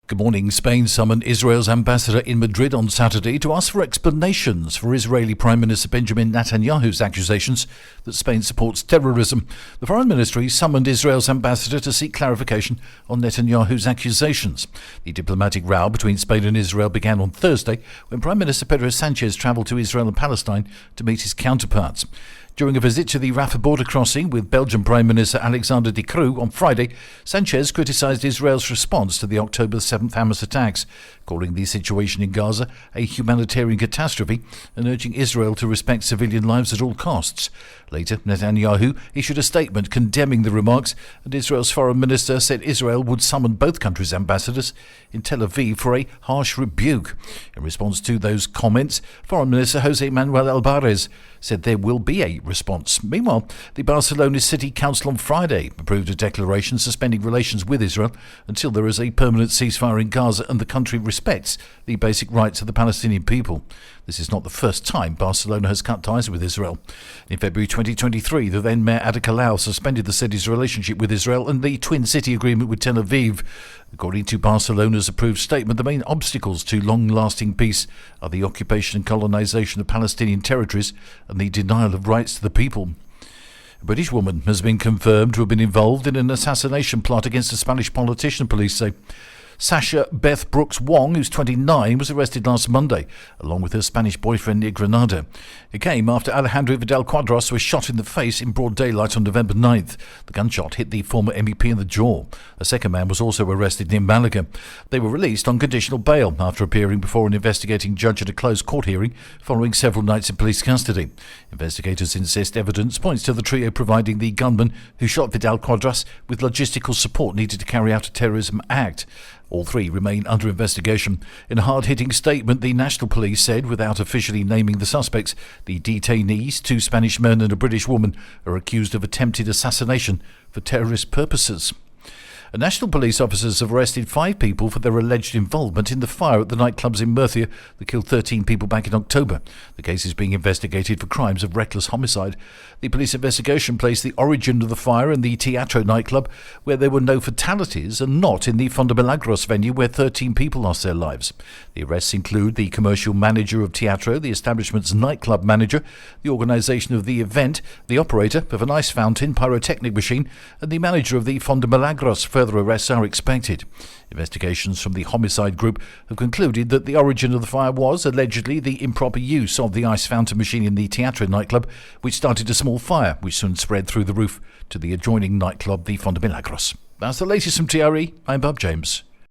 Good morning. Spain summoned Israel's ambassador in Madrid on Saturday to ask for explanations for Israeli Prime Minister Benjamin Netanyahu's accusations that Spain supports terrorism. The Foreign Ministry summoned Israel's ambassador to seek clarification on Netanyahu's accusations. The diplomatic row between Spain and Israel began on Thursday when Prime Minister Pedro Sanchez travelled to Israel and Palestine to meet his counterparts. During a visit to the Rafah border crossing with Belgian Prime Minister Alexander De Croo on Friday, Sanchez criticised Israel's response to the October 7th Hamas attacks, calling the situation in Gaza a humanitarian catastrophe and urging Israel to respect civilian lives at all costs. Later, Netanyahu issued a statement condemning the remarks, and Israel's foreign minister said Israel would summon both countries' ambassadors in Tel Aviv for a harsh rebuke. In response to those comments, Foreign Minister Jose Manuel Albares said there will be a response. Meanwhile, the Barcelona City Council on Friday approved a declaration suspending relations with Israel until there is a permanent ceasefire in Gaza and the country respects the basic rights of the Palestinian people. This is not the first time Barcelona has cut ties with Israel. In February 2023, the then Mayor Ada Colau suspended the city's relationship with Israel and the Twin City Agreement with Tel Aviv. According to Barcelona's approved statement, the main obstacles to long-lasting peace are the occupation and colonization of Palestinian territories and the denial of rights to the people. A British woman has been confirmed to have been involved in an assassination plot against a Spanish politician, police say. Sasha Beth Brooks Wong, who's 29, was arrested last Monday, along with her Spanish boyfriend near Granada. It came after Alejandro Vidal Quadros was shot in the face in broad daylight on November 9th. The gunshot hit the former MEP in the jaw. A second man was also arrested near Malaga. They were released on conditional bail after appearing before an investigating judge at a closed court hearing following several nights in police custody. Investigators insist evidence points to the trio providing the gunman who shot Vidal Quadros with logistical support needed to carry out a terrorism act. All three remain under investigation. In a hard-hitting statement, the National Police said, without officially naming the suspects, the detainees, two Spanish men and a British woman, are accused of attempted assassination for terrorist purposes. National police officers have arrested 5 people for their alleged involvement in the fire at the nightclubs in Murcia that killed 13 people back in October. The case is being investigated for crimes of reckless homicide. The police investigation placed the origin of the fire in the Teatro nightclub, where there were no fatalities, and not in the Fondomilagros venue, where 13 people lost their lives. The arrests include the commercial manager of Teatro, the establishment's nightclub manager, the organisation of the event, the operator of an ice fountain pyrotechnic machine, and the manager of the Fondomilagros. Further arrests are expected. Investigations from the homicide group have concluded that the origin of the fire was allegedly the improper use of the ice fountain machine in the Teatro nightclub, which started a small fire which soon spread through the roof to the adjoining nightclub, the Fondomilagros. That's the latest from TRE. I'm Bob James.